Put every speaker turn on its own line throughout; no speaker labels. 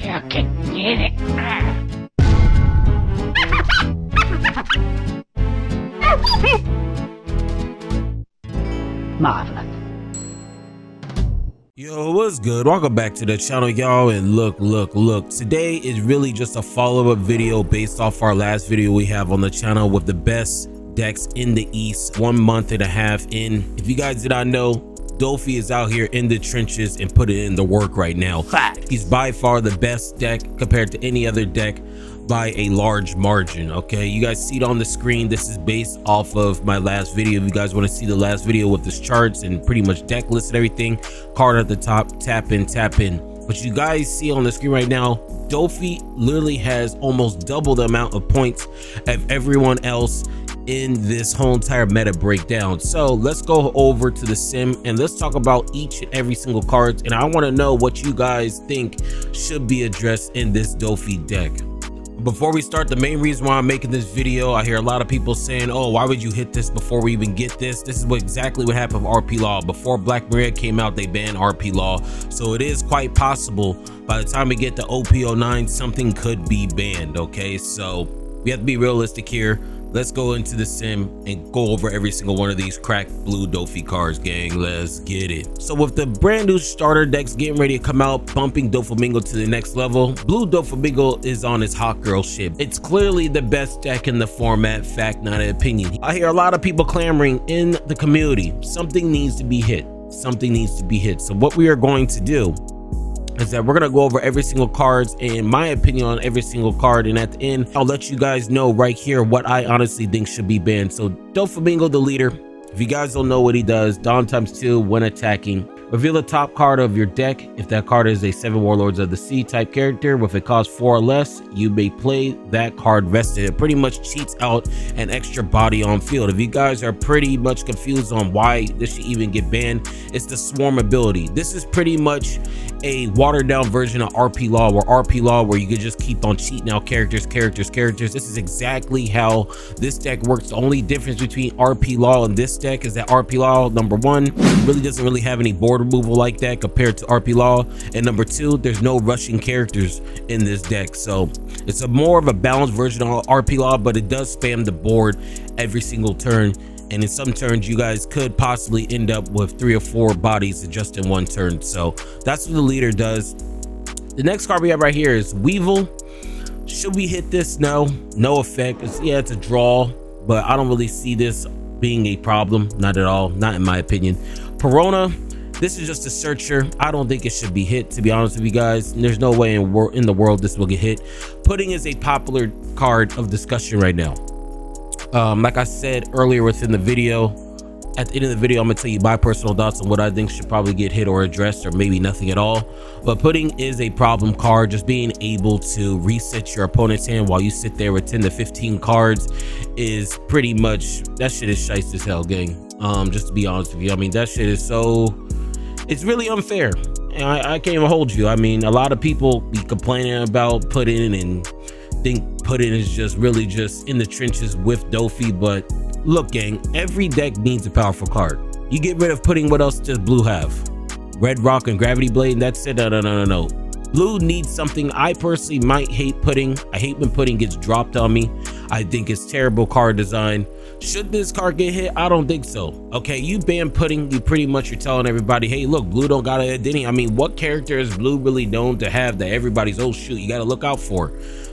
You can get it. Marvelous.
Yo, what's good? Welcome back to the channel, y'all. And look, today is really just a follow-up video based off our last video we have on the channel with the best decks in the East 1.5 months in. If you guys did not know, Dofy is out here in the trenches and putting in the work right now.
Fact.
He's by far the best deck compared to any other deck by a large margin. Okay, you guys see it on the screen. This is based off of my last video. If you guys want to see the last video with this charts and pretty much deck list and everything, card at the top, tap in. But you guys see on the screen right now, Dofy literally has almost double the amount of points of everyone else in this whole entire meta breakdown. So let's go over to the sim and let's talk about each and every single cards, and I want to know what you guys think should be addressed in this Dofy deck. Before we start, the main reason why I'm making this video, I hear a lot of people saying, oh, why would you hit this before we even get this? This is exactly what happened with RP Law. Before Black Maria came out, they banned RP Law. So it is quite possible by the time we get to OP09, something could be banned. Okay, so we have to be realistic here. Let's go into the sim and go over every single one of these cracked blue Dofy cards, gang. Let's get it. So with the brand new starter decks getting ready to come out, bumping Doflamingo to the next level, blue Doflamingo is on his hot girl ship. It's clearly the best deck in the format, fact, not an opinion. I hear a lot of people clamoring in the community, something needs to be hit. Something needs to be hit. So what we are going to do is that we're gonna go over every single cards and my opinion on every single card, and at the end I'll let you guys know right here what I honestly think should be banned. So Doflamingo, the leader, if you guys don't know what he does, Dawn ×2 when attacking. Reveal the top card of your deck. If that card is a 7 Warlords of the Sea type character with a cost 4 or less, you may play that card vested. It pretty much cheats out an extra body on field. If you guys are pretty much confused on why this should even get banned, it's the swarm ability. This is pretty much a watered down version of RP Law, where you could just keep on cheating out characters. This is exactly how this deck works. The only difference between RP Law and this deck is that RP Law, number one, really doesn't really have any board removal like that compared to RP Law, and number two, there's no rushing characters in this deck. So it's a more of a balanced version of RP Law, but it does spam the board every single turn, and in some turns you guys could possibly end up with 3 or 4 bodies just in one turn. So that's what the leader does. The next card we have right here is Weevil. Should we hit this? No effect. It's a draw, but I don't really see this being a problem, not at all, not in my opinion. Perona, this is just a searcher. I don't think it should be hit, to be honest with you guys. There's no way in the world this will get hit. Pudding is a popular card of discussion right now. Like I said earlier within the video, at the end of the video I'm gonna tell you my personal thoughts on what I think should probably get hit or addressed, or maybe nothing at all. But Pudding is a problem card. Just being able to reset your opponent's hand while you sit there with 10 to 15 cards is pretty much, that shit is shice as hell, gang. Just to be honest with you, I mean, that shit is so, it's really unfair. And I can't even hold you. I mean, a lot of people be complaining about Pudding and think Pudding is just really just in the trenches with Dofy, but look, gang, every deck needs a powerful card. You get rid of Pudding, what else does blue have? Red Rock and Gravity Blade, and that's it. No. Blue needs something. I personally might hate Pudding. I hate when Pudding gets dropped on me. I think it's terrible card design. Should this card get hit? I don't think so. Okay, you ban Pudding, you pretty much are telling everybody, hey, look, blue don't got an identity. I mean, what character is blue really known to have that everybody's, oh shoot, you gotta look out for?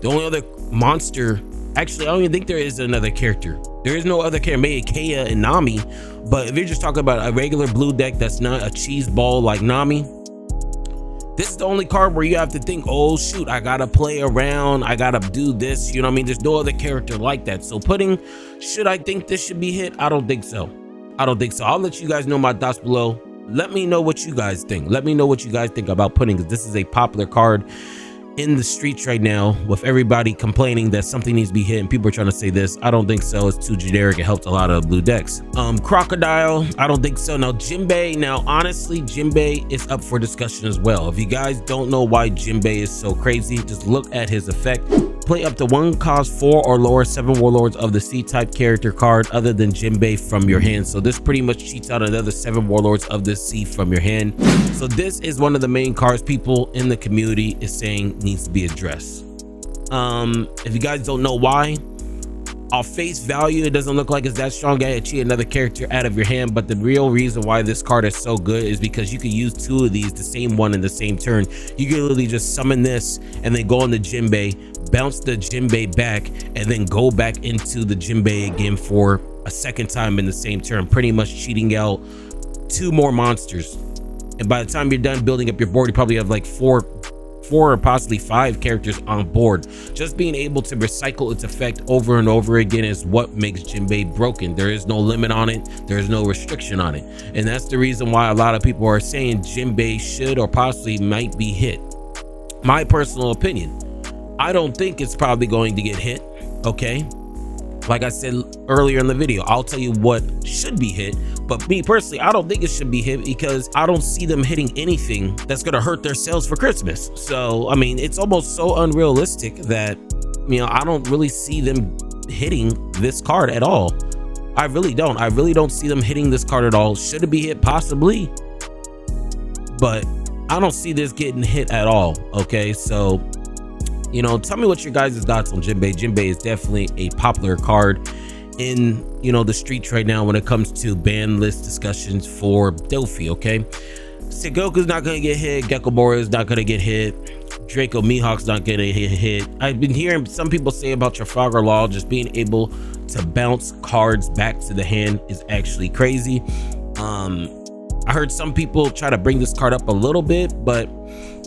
The only other monster, actually, I don't even think there is another character. There is no other character, maybe Kea and Nami. But if you're just talking about a regular blue deck that's not a cheese ball like Nami, this is the only card where you have to think, oh shoot, I gotta play around, I gotta do this, you know what I mean? There's no other character like that. So Pudding, should I think this should be hit? I don't think so. I'll let you guys know my thoughts below. Let me know what you guys think. Let me know what you guys think about Pudding, because this is a popular card in the streets right now, with everybody complaining that something needs to be hit, and people are trying to say this. I don't think so. It's too generic. It helped a lot of blue decks. Crocodile, I don't think so. Now Jinbei, now honestly, Jinbei is up for discussion as well. If you guys don't know why Jinbei is so crazy, just look at his effect. Play up to one cost 4 or lower 7 Warlords of the C-type character card other than Jinbei from your hand. So this pretty much cheats out another 7 Warlords of the C from your hand. So this is one of the main cards people in the community is saying needs to be addressed. If you guys don't know why, off face value, it doesn't look like it's that strong. I cheat another character out of your hand, but the real reason why this card is so good is because you can use 2 of these, the same one in the same turn. You can literally just summon this and then go on the Jinbei, bounce the Jinbei back, and then go back into the Jinbei again for a second time in the same turn, pretty much cheating out 2 more monsters. And by the time you're done building up your board, you probably have like 4 or possibly 5 characters on board. Just being able to recycle its effect over and over again is what makes Jinbei broken. There is no limit on it, there is no restriction on it, and that's the reason why a lot of people are saying Jinbei should or possibly might be hit. My personal opinion, I don't think it's probably going to get hit. Okay, like I said earlier in the video, I'll tell you what should be hit, but me personally, I don't think it should be hit because I don't see them hitting anything that's gonna hurt their sales for Christmas. So I mean, it's almost so unrealistic that, you know, I don't really see them hitting this card at all. I really don't see them hitting this card at all. Should it be hit? Possibly, but I don't see this getting hit at all. Okay, so, you know, tell me what your guys' thoughts on Jinbei. Jinbei is definitely a popular card in, you know, the streets right now when it comes to ban list discussions for Dofi. Okay, Sengoku's not gonna get hit, Gekobora is not gonna get hit, Draco Mihawk's not gonna get hit. I've been hearing some people say about Trafalgar Law just being able to bounce cards back to the hand is actually crazy. I heard some people try to bring this card up a little bit, but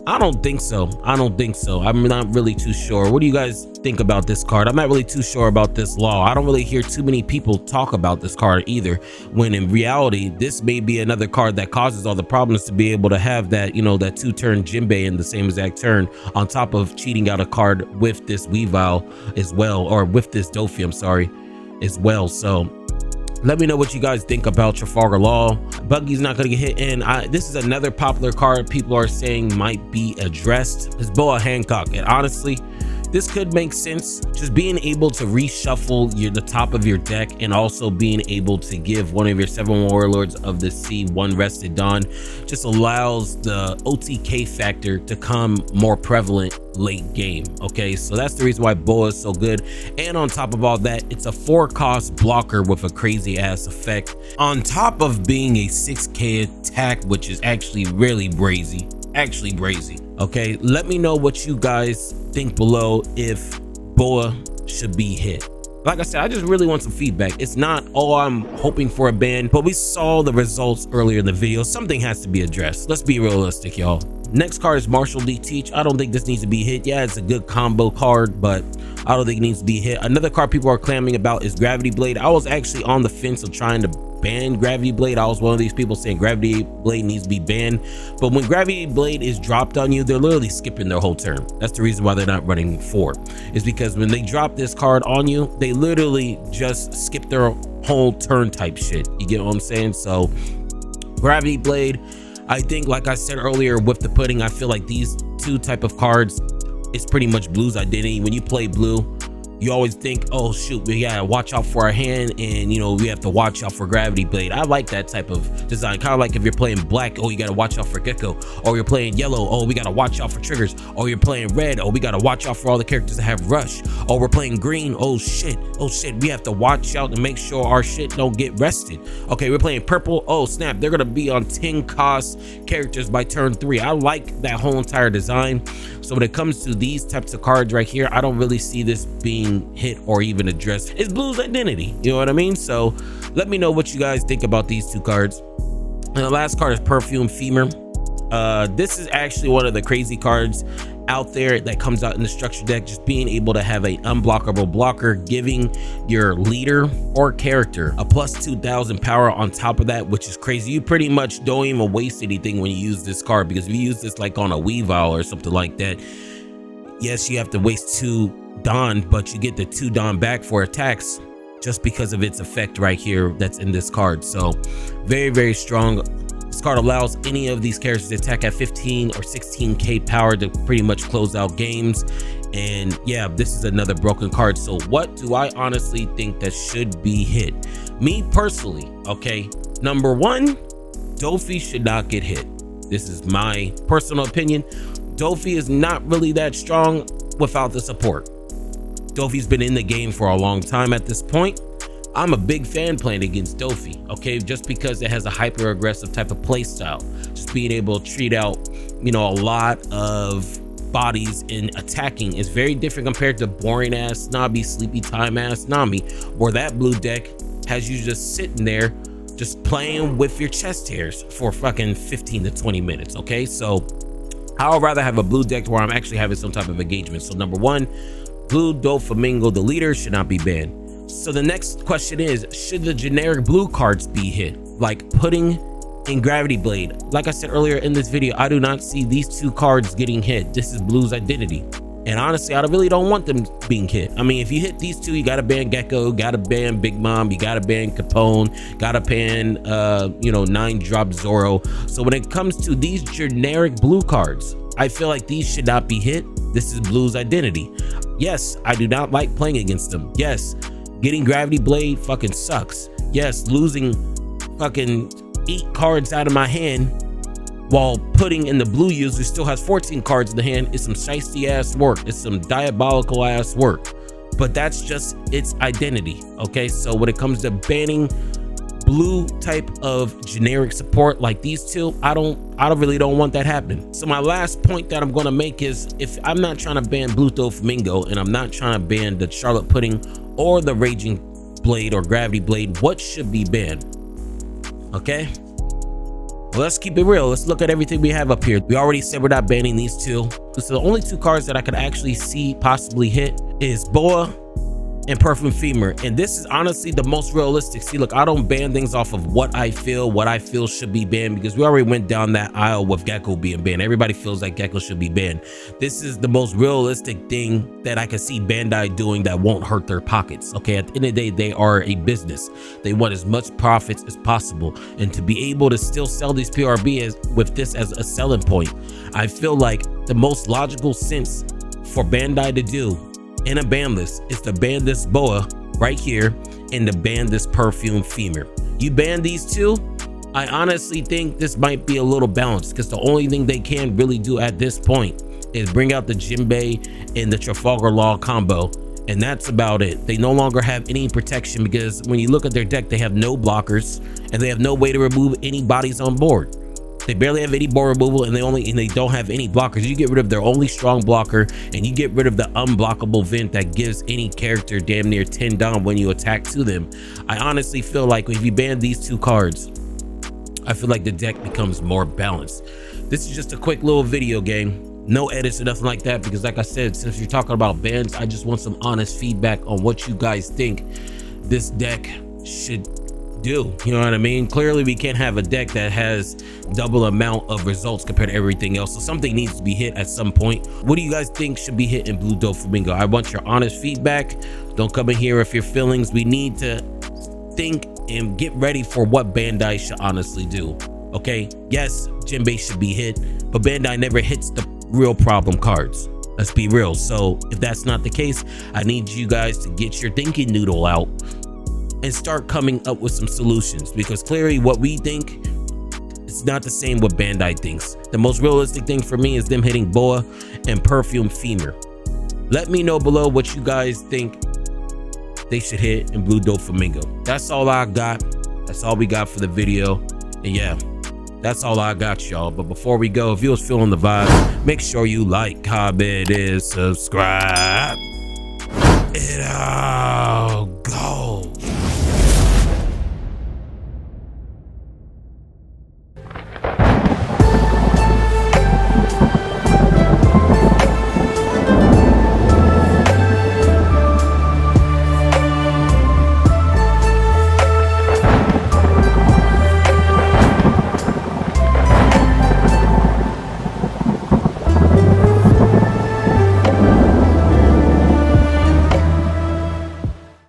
I don't think so. I'm not really too sure. What do you guys think about this card? I'm not really too sure about this law. I don't really hear too many people talk about this card either, when in reality, this may be another card that causes all the problems to be able to have that, you know, that 2-turn Jinbei in the same exact turn, on top of cheating out a card with this Weavile as well, or with this Dofi, I'm sorry, as well. So let me know what you guys think about Trafalgar Law. Buggy's not going to get hit, and this is another popular card people are saying might be addressed. It's Boa Hancock, and honestly, this could make sense. Just being able to reshuffle the top of your deck, and also being able to give one of your 7 Warlords of the Sea 1 Rested Dawn just allows the OTK factor to come more prevalent late game. Okay, so that's the reason why Boa is so good. And on top of all that, it's a 4-cost blocker with a crazy ass effect, on top of being a 6k attack, which is actually really brazy. Okay, let me know what you guys think below if Boa should be hit. Like I said, I just really want some feedback. It's not, oh, I'm hoping for a ban, but we saw the results earlier in the video. Something has to be addressed. Let's be realistic, y'all. Next card is Marshall D. Teach. I don't think this needs to be hit. Yeah, it's a good combo card, but I don't think it needs to be hit. Another card people are clamoring about is Gravity Blade. I was actually on the fence of trying to ban Gravity Blade. I was one of these people saying Gravity Blade needs to be banned, but when Gravity Blade is dropped on you, they're literally skipping their whole turn. That's the reason why they're not running 4, is because when they drop this card on you, they literally just skip their whole turn type shit. You get what I'm saying? So Gravity Blade, I think, like I said earlier with the pudding, I feel like these 2 type of cards, it's pretty much Blue's identity. When you play Blue, you always think, oh shoot, we gotta watch out for our hand, and you know, we have to watch out for Gravity Blade. I like that type of design, kind of like if you're playing black, oh, you gotta watch out for Gecko, or you're playing yellow, oh, we gotta watch out for triggers, or you're playing red, oh, we gotta watch out for all the characters that have rush, or we're playing green, oh shit, we have to watch out and make sure our shit don't get rested. Okay, we're playing purple, oh snap, they're gonna be on 10 cost characters by turn 3. I like that whole entire design. So when it comes to these types of cards right here, I don't really see this being hit or even addressed. It's Blue's identity, you know what I mean? So let me know what you guys think about these 2 cards. And the last card is Perfume Femur. This is actually one of the crazy cards out there that comes out in the structure deck. Just being able to have a unblockable blocker, giving your leader or character a plus 2,000 power on top of that, which is crazy. You pretty much don't even waste anything when you use this card, because if you use this like on a Weavile or something like that, yes, you have to waste 2 Dawn, but you get the 2 Dawn back for attacks just because of its effect right here that's in this card. So very, very strong. This card allows any of these characters to attack at 15 or 16k power to pretty much close out games. And yeah, this is another broken card. So what do I honestly think that should be hit? Me personally, okay, number one, Dofi should not get hit. This is my personal opinion. Dofi is not really that strong without the support. Dofi's been in the game for a long time at this point. I'm a big fan playing against Dofi, okay, just because it has a hyper aggressive type of play style. Just being able to treat out, you know, a lot of bodies in attacking is very different compared to boring ass snobby sleepy time ass Nami, where that blue deck has you just sitting there just playing with your chest hairs for fucking 15 to 20 minutes. Okay, so I'd rather have a blue deck where I'm actually having some type of engagement. So number one, blue Doflamingo, the leader, should not be banned. So the next question is, should the generic blue cards be hit, like Pudding and Gravity Blade? Like I said earlier in this video, I do not see these two cards getting hit. This is blue's identity, and honestly, I really don't want them being hit. I mean, if you hit these two, you gotta ban Gecko, gotta ban Big Mom, you gotta ban Capone, gotta ban you know, 9-drop Zoro. So when it comes to these generic blue cards, I feel like these should not be hit. This is blue's identity. Yes, I do not like playing against them. Yes, getting Gravity Blade fucking sucks. Yes, losing fucking 8 cards out of my hand while Pudding in the blue user still has 14 cards in the hand is some shiesty ass work. It's some diabolical ass work, but that's just its identity. Okay, so when it comes to banning blue type of generic support like these two, I really don't want that happening. So my last point that I'm going to make is, if I'm not trying to ban blue Doflamingo and I'm not trying to ban the Charlotte Pudding or the Raging Blade or Gravity Blade, what should be banned? Okay, well, let's keep it real. Let's look at everything we have up here. We already said we're not banning these two. So the only two cards that I could actually see possibly hit is Boa and Perfume Femur, and this is honestly the most realistic. See, look, I don't ban things off of what I feel should be banned, because we already went down that aisle with Gecko being banned. Everybody feels like Gecko should be banned. This is the most realistic thing that I can see Bandai doing that won't hurt their pockets. Okay, at the end of the day, they are a business. They want as much profits as possible, and to be able to still sell these PRB with this as a selling point, I feel like the most logical sense for Bandai to do in a ban list is to ban this Boa right here and to ban this Perfume Femur. You ban these two, I honestly think this might be a little balanced, because the only thing they can really do at this point is bring out the Jinbei and the Trafalgar Law combo, and that's about it. They no longer have any protection, because when you look at their deck, they have no blockers and they have no way to remove any bodies on board. They barely have any board removal, and they don't have any blockers. You get rid of their only strong blocker, and you get rid of the unblockable vent that gives any character damn near 10 down when you attack to them. I honestly feel like if you ban these two cards, I feel like the deck becomes more balanced. This is just a quick little video game, no edits or nothing like that, because like I said, since you're talking about bans, I just want some honest feedback on what you guys think this deck should do. You know what I mean? Clearly we can't have a deck that has double amount of results compared to everything else, so something needs to be hit at some point. What do you guys think should be hit in blue Doflamingo? I want your honest feedback. Don't come in here with your feelings. We need to think and get ready for what Bandai should honestly do. Okay, yes, Jinbei should be hit, but Bandai never hits the real problem cards. Let's be real. So if that's not the case, I need you guys to get your thinking noodle out and start coming up with some solutions, because clearly what we think is not the same what Bandai thinks. The most realistic thing for me is them hitting Boa and Perfume Femur. Let me know below what you guys think they should hit in blue Doflamingo. That's all I got. That's all we got for the video. And yeah, that's all I got, y'all. But before we go, if you was feeling the vibe, make sure you like, comment, and subscribe. And I'll go.